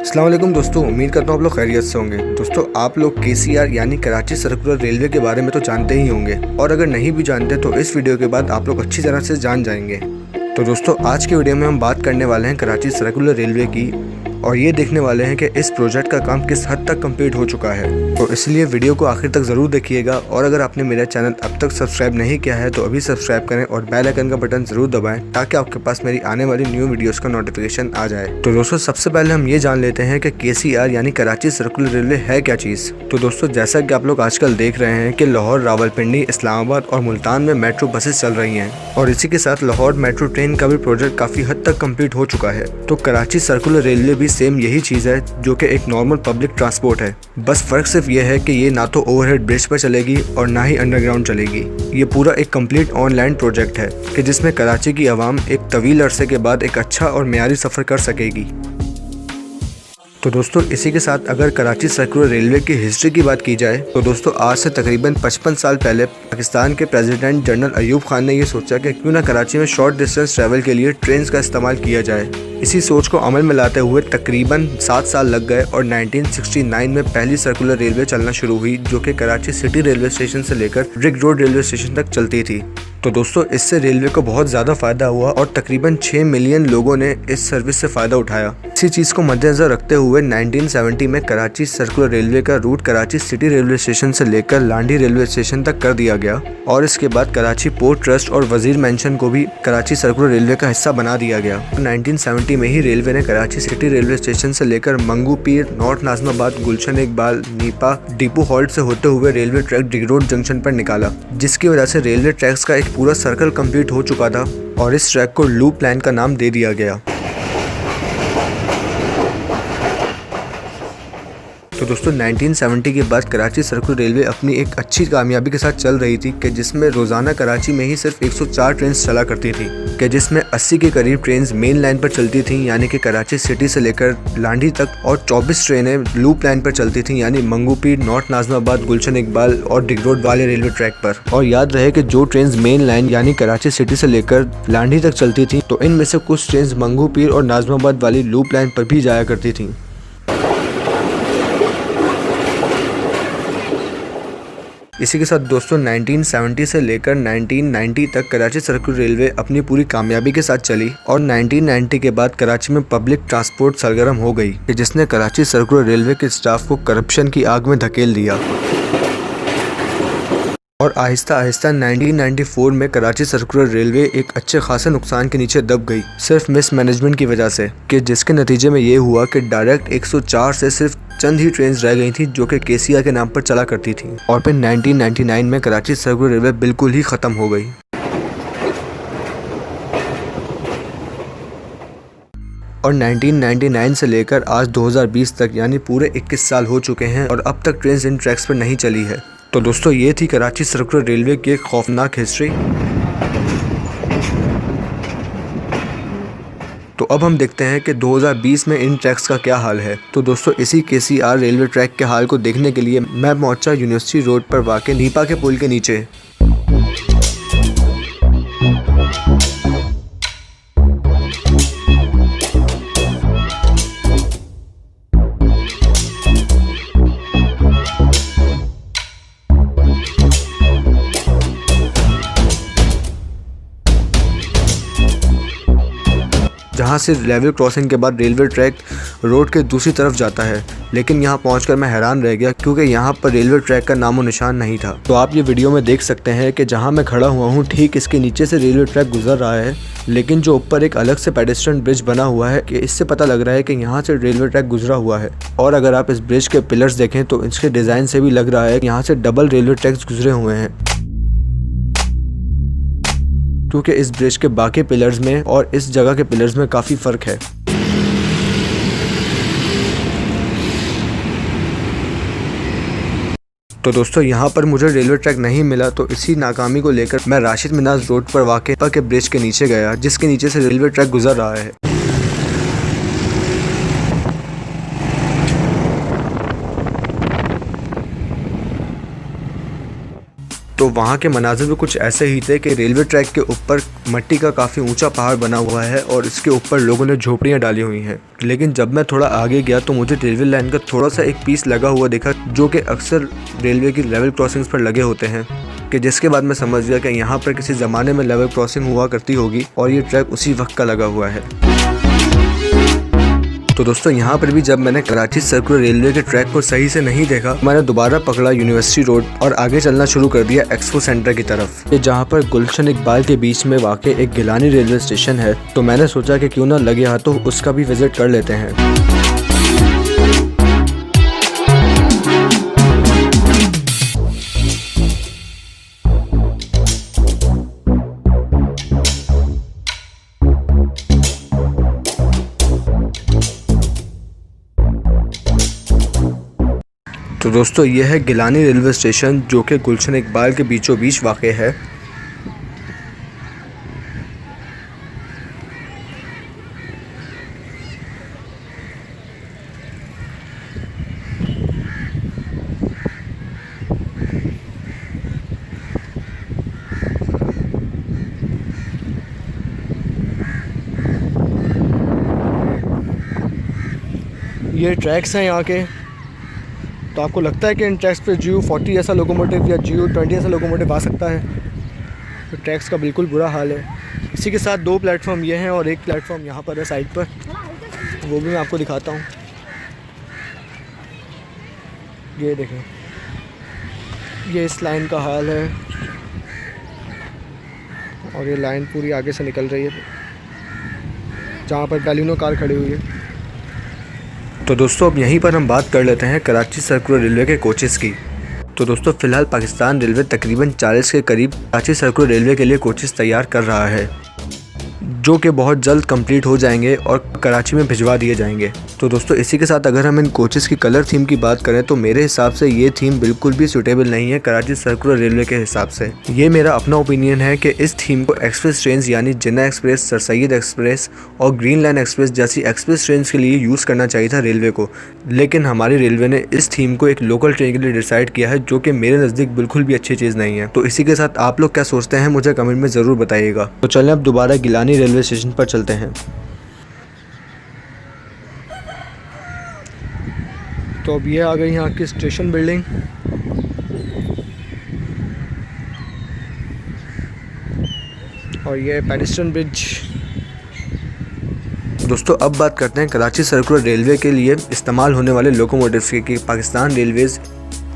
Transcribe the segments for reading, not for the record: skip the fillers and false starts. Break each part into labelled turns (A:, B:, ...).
A: अस्सलाम वालेकुम दोस्तों, उम्मीद करता हूँ आप लोग खैरियत से होंगे। दोस्तों, आप लोग KCR यानी कराची सर्कुलर रेलवे के बारे में तो जानते ही होंगे, और अगर नहीं भी जानते तो इस वीडियो के बाद आप लोग अच्छी तरह से जान जाएंगे। तो दोस्तों, आज के वीडियो में हम बात करने वाले हैं कराची सर्कुलर रेलवे की, और ये देखने वाले हैं कि इस प्रोजेक्ट का काम किस हद तक कंप्लीट हो चुका है। तो इसलिए वीडियो को आखिर तक ज़रूर देखिएगा, और अगर आपने मेरा चैनल अब तक सब्सक्राइब नहीं किया है तो अभी सब्सक्राइब करें और बेल आइकन का बटन ज़रूर दबाएं, ताकि आपके पास मेरी आने वाली न्यू वीडियोस का नोटिफिकेशन आ जाए। तो दोस्तों, सबसे पहले हम ये जान लेते हैं कि KCR यानी कराची सर्कुलर रेलवे है क्या चीज़। तो दोस्तों, जैसा कि आप लोग आजकल देख रहे हैं कि लाहौर, रावलपिंडी, इस्लामाबाद और मुल्तान में मेट्रो बसेस चल रही हैं, और इसी के साथ लाहौर मेट्रो ट्रेन का भी प्रोजेक्ट काफ़ी हद तक कम्प्लीट हो चुका है। तो कराची सर्कुलर रेलवे भी सेम यही चीज़ है, जो कि एक नॉर्मल पब्लिक ट्रांसपोर्ट है। बस फर्क सिर्फ ये है कि ये ना तो ओवरहेड ब्रिज पर चलेगी और ना ही अंडरग्राउंड चलेगी। ये पूरा एक कंप्लीट ऑनलाइन प्रोजेक्ट है कि जिसमें कराची की आवाम एक तवील अरसे के बाद एक अच्छा और मेयारी सफ़र कर सकेगी। तो दोस्तों, इसी के साथ अगर कराची सर्कुलर रेलवे की हिस्ट्री की बात की जाए तो दोस्तों, आज से तकरीबन 55 साल पहले पाकिस्तान के प्रेसिडेंट जनरल अयूब खान ने ये सोचा कि क्यों ना कराची में शॉर्ट डिस्टेंस ट्रैवल के लिए ट्रेन का इस्तेमाल किया जाए। इसी सोच को अमल में लाते हुए तकरीबन 7 साल लग गए और 1969 में पहली सर्कुलर रेलवे चलना शुरू हुई, जो कि कराची सिटी रेलवे स्टेशन से लेकर रिग रोड रेलवे स्टेशन तक चलती थी। तो दोस्तों, इससे रेलवे को बहुत ज़्यादा फ़ायदा हुआ और तकरीबन 6 मिलियन लोगों ने इस सर्विस से फ़ायदा उठाया। इसी चीज़ को मद्देनज़र रखते हुए 1970 में कराची सर्कुलर रेलवे का route Karachi city railway station से लेकर लांडी रेलवे स्टेशन तक कर दिया गया, और इसके बाद कराची पोर्ट ट्रस्ट और वजीर मेंशन को भी कराची सर्कुलर रेलवे का हिस्सा बना दिया गया। 1970 में ही रेलवे ने कराची सिटी रेलवे स्टेशन से लेकर मंगू पीर, नॉर्थ नाजमाबाद, गुलशन इकबाल, नीपा, डिपो हॉल्ट से होते हुए रेलवे ट्रैक डिग रोड जंक्शन पर निकाला, जिसकी वजह से रेलवे ट्रैक्स का एक पूरा सर्कल कंप्लीट हो चुका था, और इस ट्रैक को लूप लाइन का नाम दे दिया गया। तो दोस्तों, 1970 के बाद कराची सर्कुलर रेलवे अपनी एक अच्छी कामयाबी के साथ चल रही थी कि जिसमें रोज़ाना कराची में ही सिर्फ 104 ट्रेन चला करती थी, कि जिसमें 80 के करीब ट्रेन मेन लाइन पर चलती थीं, यानी कि कराची सिटी से लेकर लांडी तक, और 24 ट्रेनें लूप लाइन पर चलती थीं, यानी मंगू पीर, नॉर्थ नाजमाबाद, गुलशन इकबाल और डिग रोड वाले रेलवे ट्रैक पर। और याद रहे कि जो ट्रेन मेन लाइन यानी कराची सिटी से लेकर लांडी तक चलती थी, तो इनमें से कुछ ट्रेन मंगू पीर और नाजमाबाद वाली लूप लाइन पर भी जाया करती थी। इसी के साथ दोस्तों, 1970 से लेकर 1990 तक कराची सर्कुलर रेलवे अपनी पूरी कामयाबी के साथ चली, और 1990 के बाद कराची में पब्लिक ट्रांसपोर्ट सरगर्म हो गई, जिसने कराची सर्कुलर रेलवे के स्टाफ को करप्शन की आग में धकेल दिया। और आहिस्ता आहिस्ता 1994 में कराची सर्कुलर रेलवे एक अच्छे खासे नुकसान के नीचे दब गई, सिर्फ मिस मैनेजमेंट की वजह से, कि जिसके नतीजे में ये हुआ कि डायरेक्ट 104 से सिर्फ चंद ही ट्रेन रह गई थी, जो कि KCR के नाम पर चला करती थी। और फिर 1999 में कराची सर्कुलर रेलवे बिल्कुल ही ख़त्म हो गई। और 1999 से लेकर आज 2020 तक यानी पूरे 21 साल हो चुके हैं, और अब तक ट्रेन इन ट्रैक्स पर नहीं चली है। तो दोस्तों, ये थी कराची सर्कुलर रेलवे की एक खौफनाक हिस्ट्री। तो अब हम देखते हैं कि 2020 में इन ट्रैक्स का क्या हाल है। तो दोस्तों, इसी KCR रेलवे ट्रैक के हाल को देखने के लिए मैं पहुंचा यूनिवर्सिटी रोड पर वाक़ नीपा के पुल के नीचे। जहाँ से लेवल क्रॉसिंग के बाद रेलवे ट्रैक रोड के दूसरी तरफ जाता है, लेकिन यहाँ पहुँचकर मैं हैरान रह गया, क्योंकि यहाँ पर रेलवे ट्रैक का नामो निशान नहीं था। तो आप ये वीडियो में देख सकते हैं कि जहाँ मैं खड़ा हुआ हूँ ठीक इसके नीचे से रेलवे ट्रैक गुजर रहा है, लेकिन जो ऊपर एक अलग से पेडेस्ट्रियन ब्रिज बना हुआ है, कि इससे पता लग रहा है कि यहाँ से रेलवे ट्रैक गुजरा हुआ है। और अगर आप इस ब्रिज के पिलर्स देखें तो इसके डिज़ाइन से भी लग रहा है कि यहाँ से डबल रेलवे ट्रैक्स गुजरे हुए हैं, क्योंकि इस ब्रिज के बाकी पिलर्स में और इस जगह के पिलर्स में काफ़ी फ़र्क है। तो दोस्तों यहाँ पर मुझे रेलवे ट्रैक नहीं मिला, तो इसी नाकामी को लेकर मैं राशिद मिनाज रोड पर वाक़ के ब्रिज के नीचे गया, जिसके नीचे से रेलवे ट्रैक गुजर रहा है। तो वहाँ के मनाज़िर भी कुछ ऐसे ही थे कि रेलवे ट्रैक के ऊपर मिट्टी का काफ़ी ऊंचा पहाड़ बना हुआ है और इसके ऊपर लोगों ने झोपड़ियाँ डाली हुई हैं। लेकिन जब मैं थोड़ा आगे गया तो मुझे रेलवे लाइन का थोड़ा सा एक पीस लगा हुआ दिखा, जो कि अक्सर रेलवे की लेवल क्रॉसिंग्स पर लगे होते हैं, कि जिसके बाद मैं समझ गया कि यहाँ पर किसी ज़माने में लेवल क्रॉसिंग हुआ करती होगी और ये ट्रैक उसी वक्त का लगा हुआ है। तो दोस्तों यहाँ पर भी जब मैंने कराची सर्कुलर रेलवे के ट्रैक को सही से नहीं देखा, मैंने दोबारा पकड़ा यूनिवर्सिटी रोड और आगे चलना शुरू कर दिया एक्सपो सेंटर की तरफ, जहाँ पर गुलशन इकबाल के बीच में वाक़ एक गिलानी रेलवे स्टेशन है। तो मैंने सोचा कि क्यों ना लगे हाथों उसका भी विजिट कर लेते हैं। तो दोस्तों ये है गिलानी रेलवे स्टेशन, जो कि गुलशन इकबाल के बीचों बीच वाक़ है। ये ट्रैक्स हैं यहाँ के। तो आपको लगता है कि इन ट्रैक्स पे GU40 ऐसा लोकोमोटिव या GU20 ऐसा लोकोमोटिव आ सकता है? तो ट्रैक्स का बिल्कुल बुरा हाल है। इसी के साथ 2 प्लेटफॉर्म ये हैं और एक प्लेटफॉर्म यहाँ पर है साइड पर, वो भी मैं आपको दिखाता हूँ। ये देखें, ये इस लाइन का हाल है और ये लाइन पूरी आगे से निकल रही है जहाँ पर बैलिनो कार खड़ी हुई है। तो दोस्तों अब यहीं पर हम बात कर लेते हैं कराची सर्कुलर रेलवे के कोचेस की। तो दोस्तों फ़िलहाल पाकिस्तान रेलवे तकरीबन 40 के करीब कराची सर्कुलर रेलवे के लिए कोचेस तैयार कर रहा है, जो कि बहुत जल्द कंप्लीट हो जाएंगे और कराची में भिजवा दिए जाएंगे। तो दोस्तों इसी के साथ अगर हम इन कोचेस की कलर थीम की बात करें तो मेरे हिसाब से ये थीम बिल्कुल भी सूटेबल नहीं है कराची सर्कुलर रेलवे के हिसाब से। ये मेरा अपना ओपिनियन है कि इस थीम को एक्सप्रेस ट्रेन यानी जिन्ना एक्सप्रेस, सर सैयद एक्सप्रेस और ग्रीन लाइन एक्सप्रेस जैसी एक्सप्रेस ट्रेन के लिए यूज़ करना चाहिए था रेलवे को, लेकिन हमारी रेलवे ने इस थीम को एक लोकल ट्रेन के लिए डिसाइड किया है, जो कि मेरे नज़दीक बिल्कुल भी अच्छी चीज़ नहीं है। तो इसी के साथ आप लोग क्या सोचते हैं मुझे कमेंट में ज़रूर बताइएगा। तो चलें अब दोबारा गिलानी रेलवे स्टेशन पर चलते हैं। तो अब ये आ गई यहाँ की स्टेशन बिल्डिंग। और ये पेडिस्ट्रियन ब्रिज। दोस्तों अब बात करते हैं कराची सर्कुलर रेलवे के लिए इस्तेमाल होने वाले लोकोमोटिव्स की, कि Pakistan Railways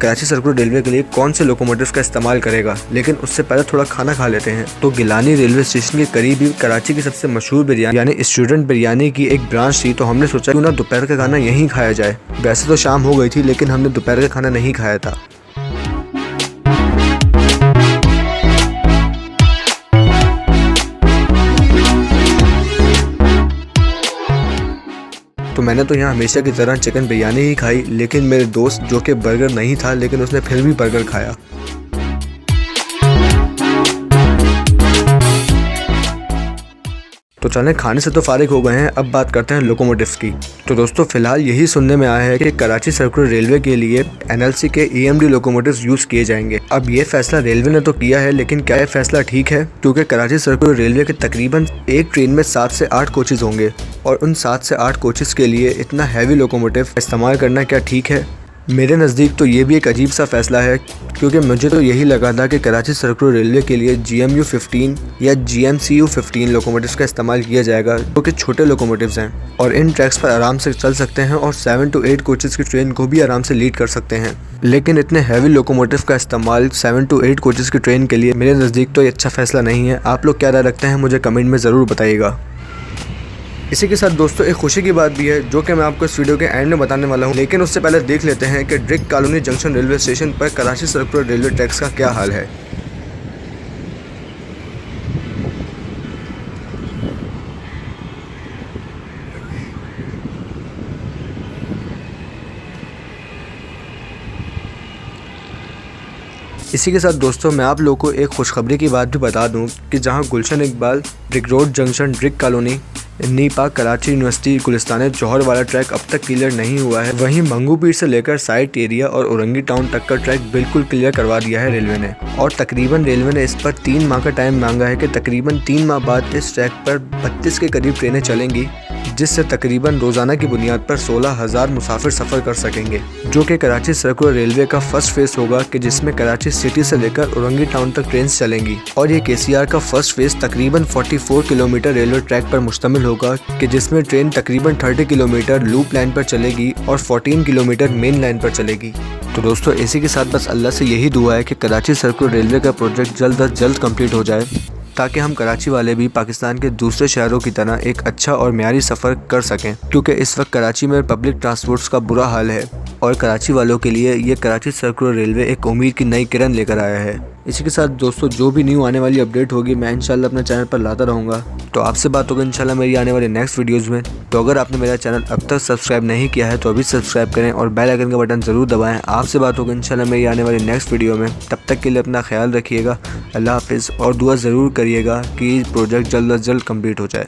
A: Karachi circular railway के लिए कौन से लोकोमोटिव्स का इस्तेमाल करेगा। लेकिन उससे पहले थोड़ा खाना खा लेते हैं। तो गिलानी रेलवे स्टेशन के करीब ही कराची की सबसे मशहूर बिरयानी यानी स्टूडेंट बिरयानी की एक ब्रांच थी, तो हमने सोचा क्यों ना दोपहर का खाना यहीं खाया जाए। वैसे तो शाम हो गई थी, लेकिन हमने दोपहर का खाना नहीं खाया था। तो मैंने तो यहाँ हमेशा की तरह चिकन बिरयानी ही खाई, लेकिन मेरे दोस्त जो कि बर्गर नहीं था, लेकिन उसने फिर भी बर्गर खाया। तो चलें खाने से तो फारिग हो गए हैं, अब बात करते हैं लोकोमोटिव्स की। तो दोस्तों फिलहाल यही सुनने में आया है कि कराची सर्कुलर रेलवे के लिए NLC के EMD लोकोमोटिव्स यूज़ किए जाएंगे। अब ये फैसला रेलवे ने तो किया है, लेकिन क्या ये फैसला ठीक है? क्योंकि कराची सर्कुलर रेलवे के तकरीबन एक ट्रेन में 7 से 8 कोचेज़ होंगे और उन 7 से 8 कोचेज़ के लिए इतना हैवी लोकोमोटिव इस्तेमाल करना क्या ठीक है? मेरे नज़दीक तो ये भी एक अजीब सा फ़ैसला है, क्योंकि मुझे तो यही लगा था कि कराची सर्कुलर रेलवे के लिए GMU 15 या GMCU 15 लोकोमोटिव्स का इस्तेमाल किया जाएगा, जो कि छोटे लोकोमोटिव्स हैं और इन ट्रैक्स पर आराम से चल सकते हैं और 7 to 8 कोचेज़ की ट्रेन को भी आराम से लीड कर सकते हैं। लेकिन इतने हैवी लोकोमोटिव का इस्तेमाल 7 to 8 कोचेज़ की ट्रेन के लिए मेरे नज़दीक तो ये अच्छा फ़ैसला नहीं है। आप लोग क्या राय रखते हैं मुझे कमेंट में ज़रूर बताइएगा। इसी के साथ दोस्तों एक खुशी की बात भी है, जो कि मैं आपको इस वीडियो के एंड में बताने वाला हूं, लेकिन उससे पहले देख लेते हैं कि Drigh colony junction railway station पर कराची सर्कुलर रेलवे ट्रैक्स का क्या हाल है। इसी के साथ दोस्तों मैं आप लोगों को एक खुशखबरी की बात भी बता दूं कि जहां Gulshan Iqbal brick road junction brick colony Nipa Karachi university Gulistan Jauhar वाला ट्रैक अब तक क्लियर नहीं हुआ है, वहीं मंगू पीर से लेकर साइट एरिया और औरंगी टाउन तक का ट्रैक बिल्कुल क्लियर करवा दिया है रेलवे ने। और तकरीबन रेलवे ने इस पर 3 माह का टाइम मांगा है कि तकरीबन 3 माह बाद इस ट्रैक पर 32 के करीब ट्रेनें चलेंगी, जिससे तकरीबन रोजाना की बुनियाद पर 16,000 मुसाफिर सफर कर सकेंगे, जो कि कराची सर्कुलर रेलवे का फर्स्ट फेज होगा कि जिसमें कराची सिटी से लेकर औरंगी टाउन तक ट्रेन चलेंगी। और ये KCR का फर्स्ट फेज तकरीबन 44 किलोमीटर रेलवे ट्रैक पर मुश्तमिल होगा कि जिसमें ट्रेन तकरीबन 30 किलोमीटर लूप लाइन पर चलेगी और 14 किलोमीटर मेन लाइन पर चलेगी। तो दोस्तों इसी के साथ बस अल्लाह से यही दुआ है कि कराची सर्कुलर रेलवे का प्रोजेक्ट जल्द अज जल्द कंप्लीट हो जाए, ताकि हम कराची वाले भी पाकिस्तान के दूसरे शहरों की तरह एक अच्छा और म्यारी सफ़र कर सकें, क्योंकि इस वक्त कराची में पब्लिक ट्रांसपोर्ट्स का बुरा हाल है और कराची वालों के लिए ये कराची सर्कुलर रेलवे एक उम्मीद की नई किरण लेकर आया है। इसी के साथ दोस्तों जो भी न्यू आने वाली अपडेट होगी मैं इंशाल्लाह अपने चैनल पर लाता रहूँगा। तो आपसे बात होगी इंशाल्लाह मेरी आने वाले नेक्स्ट वीडियोज़ में। तो अगर आपने मेरा चैनल अब तक सब्सक्राइब नहीं किया है तो अभी सब्सक्राइब करें और बेल आइकन का बटन ज़रूर दबाएं। आपसे बात होगी इंशाल्लाह मेरी आने वाली नेक्स्ट वीडियो में। तब तक के लिए अपना ख्याल रखिएगा। अल्लाह हाफिज़ और दुआ ज़रूर करिएगा कि प्रोजेक्ट जल्द अज जल्द कम्प्लीट हो जाए।